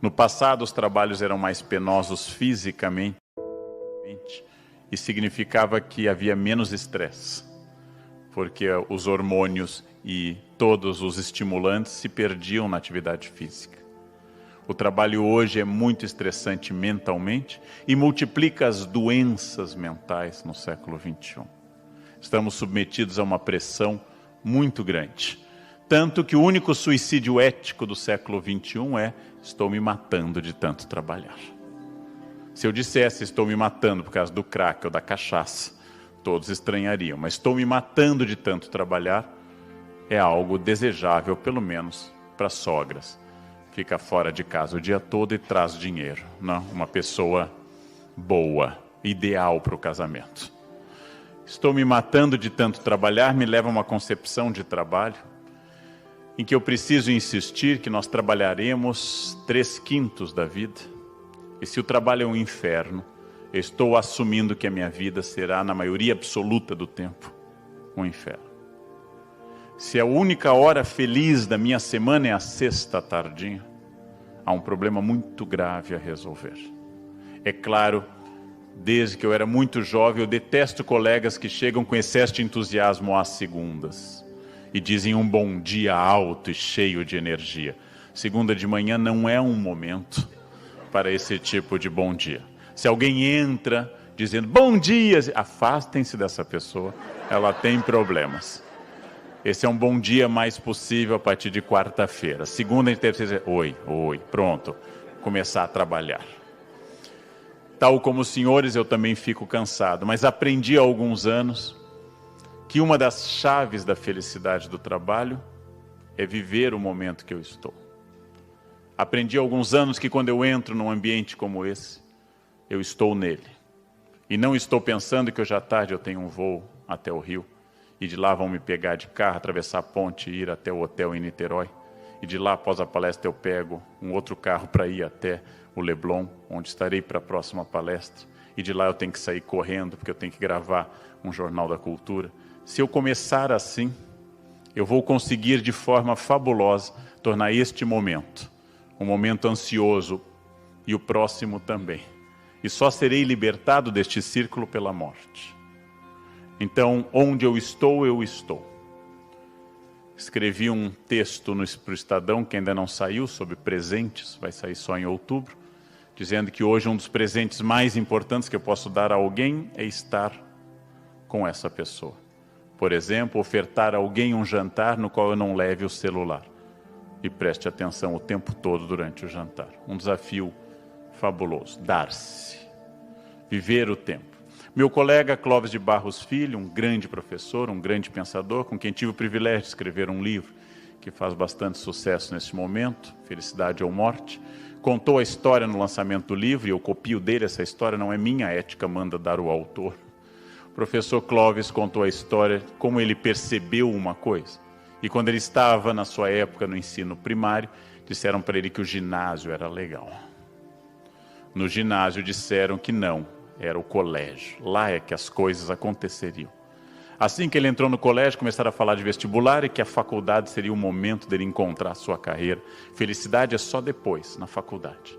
No passado, os trabalhos eram mais penosos fisicamente e significava que havia menos estresse, porque os hormônios e todos os estimulantes se perdiam na atividade física. O trabalho hoje é muito estressante mentalmente e multiplica as doenças mentais no século XXI. Estamos submetidos a uma pressão muito grande. Tanto que o único suicídio ético do século XXI é: estou me matando de tanto trabalhar. Se eu dissesse estou me matando por causa do crack ou da cachaça, todos estranhariam. Mas estou me matando de tanto trabalhar é algo desejável, pelo menos para sogras. Fica fora de casa o dia todo e traz dinheiro. Não? Uma pessoa boa, ideal para o casamento. Estou me matando de tanto trabalhar me leva a uma concepção de trabalho em que eu preciso insistir que nós trabalharemos 3/5 da vida. E se o trabalho é um inferno, eu estou assumindo que a minha vida será, na maioria absoluta do tempo, um inferno. Se a única hora feliz da minha semana é a sexta tardinha, há um problema muito grave a resolver. É claro, desde que eu era muito jovem, eu detesto colegas que chegam com excesso de entusiasmo às segundas e dizem um bom dia alto e cheio de energia. Segunda de manhã não é um momento para esse tipo de bom dia. Se alguém entra dizendo bom dia, afastem-se dessa pessoa, ela tem problemas. Esse é um bom dia mais possível a partir de quarta-feira. Segunda e terceira, oi, pronto, começar a trabalhar. Tal como os senhores, eu também fico cansado, mas aprendi há alguns anos que uma das chaves da felicidade do trabalho é viver o momento que eu estou. Aprendi há alguns anos que quando eu entro num ambiente como esse, eu estou nele. E não estou pensando que hoje à tarde eu tenho um voo até o Rio, e de lá vão me pegar de carro, atravessar a ponte e ir até o hotel em Niterói. E de lá, após a palestra, eu pego um outro carro para ir até o Leblon, onde estarei para a próxima palestra. E de lá eu tenho que sair correndo, porque eu tenho que gravar um Jornal da Cultura. Se eu começar assim, eu vou conseguir de forma fabulosa tornar este momento um momento ansioso e o próximo também. E só serei libertado deste círculo pela morte. Então, onde eu estou, eu estou. Escrevi um texto para o Estadão, que ainda não saiu, sobre presentes, vai sair só em outubro, dizendo que hoje um dos presentes mais importantes que eu posso dar a alguém é estar com essa pessoa. Por exemplo, ofertar a alguém um jantar no qual eu não leve o celular. E preste atenção o tempo todo durante o jantar. Um desafio fabuloso. Dar-se. Viver o tempo. Meu colega Clóvis de Barros Filho, um grande professor, um grande pensador, com quem tive o privilégio de escrever um livro que faz bastante sucesso nesse momento, Felicidade ou Morte, contou a história no lançamento do livro, e eu copio dele, essa história não é minha, a ética manda dar o autor. O professor Clóvis contou a história, como ele percebeu uma coisa. E quando ele estava, na sua época, no ensino primário, disseram para ele que o ginásio era legal. No ginásio disseram que não, era o colégio. Lá é que as coisas aconteceriam. Assim que ele entrou no colégio, começaram a falar de vestibular e que a faculdade seria o momento dele encontrar a sua carreira. Felicidade é só depois, na faculdade.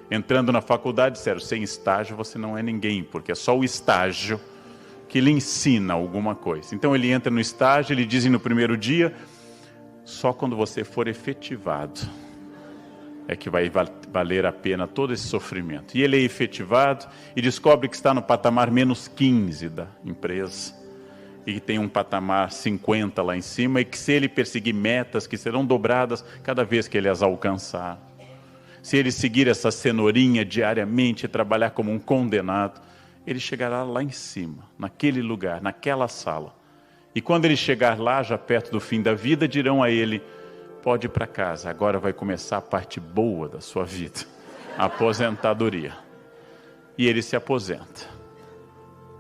Entrando na faculdade, disseram, sem estágio você não é ninguém, porque é só o estágio que lhe ensina alguma coisa. Então ele entra no estágio, ele dizem no primeiro dia, só quando você for efetivado é que vai valer a pena todo esse sofrimento. E ele é efetivado e descobre que está no patamar menos 15 da empresa e que tem um patamar 50 lá em cima e que se ele perseguir metas que serão dobradas cada vez que ele as alcançar, se ele seguir essa cenourinha diariamente e trabalhar como um condenado, ele chegará lá em cima, naquele lugar, naquela sala. E quando ele chegar lá, já perto do fim da vida, dirão a ele, pode ir para casa, agora vai começar a parte boa da sua vida, a aposentadoria. E ele se aposenta.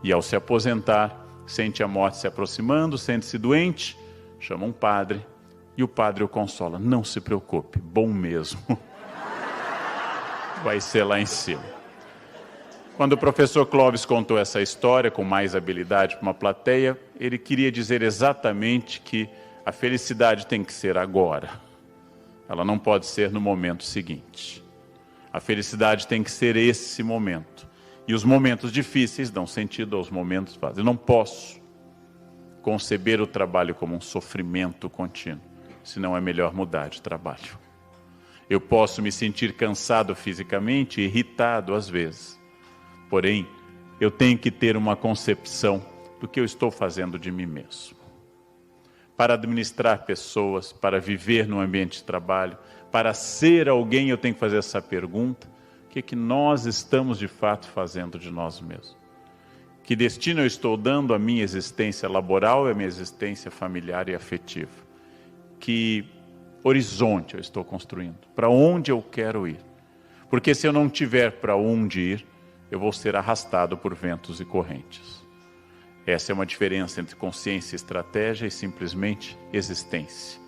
E ao se aposentar, sente a morte se aproximando, sente-se doente, chama um padre, e o padre o consola, não se preocupe, bom mesmo. Vai ser lá em cima. Quando o professor Clóvis contou essa história com mais habilidade para uma plateia, ele queria dizer exatamente que a felicidade tem que ser agora. Ela não pode ser no momento seguinte. A felicidade tem que ser esse momento. E os momentos difíceis dão sentido aos momentos fáceis. Eu não posso conceber o trabalho como um sofrimento contínuo, senão é melhor mudar de trabalho. Eu posso me sentir cansado fisicamente, irritado às vezes. Porém, eu tenho que ter uma concepção do que eu estou fazendo de mim mesmo. Para administrar pessoas, para viver num ambiente de trabalho, para ser alguém, eu tenho que fazer essa pergunta: o que é que nós estamos de fato fazendo de nós mesmos? Que destino eu estou dando à minha existência laboral e à minha existência familiar e afetiva? Que horizonte eu estou construindo? Para onde eu quero ir? Porque se eu não tiver para onde ir, eu vou ser arrastado por ventos e correntes. Essa é uma diferença entre consciência e estratégia e simplesmente existência.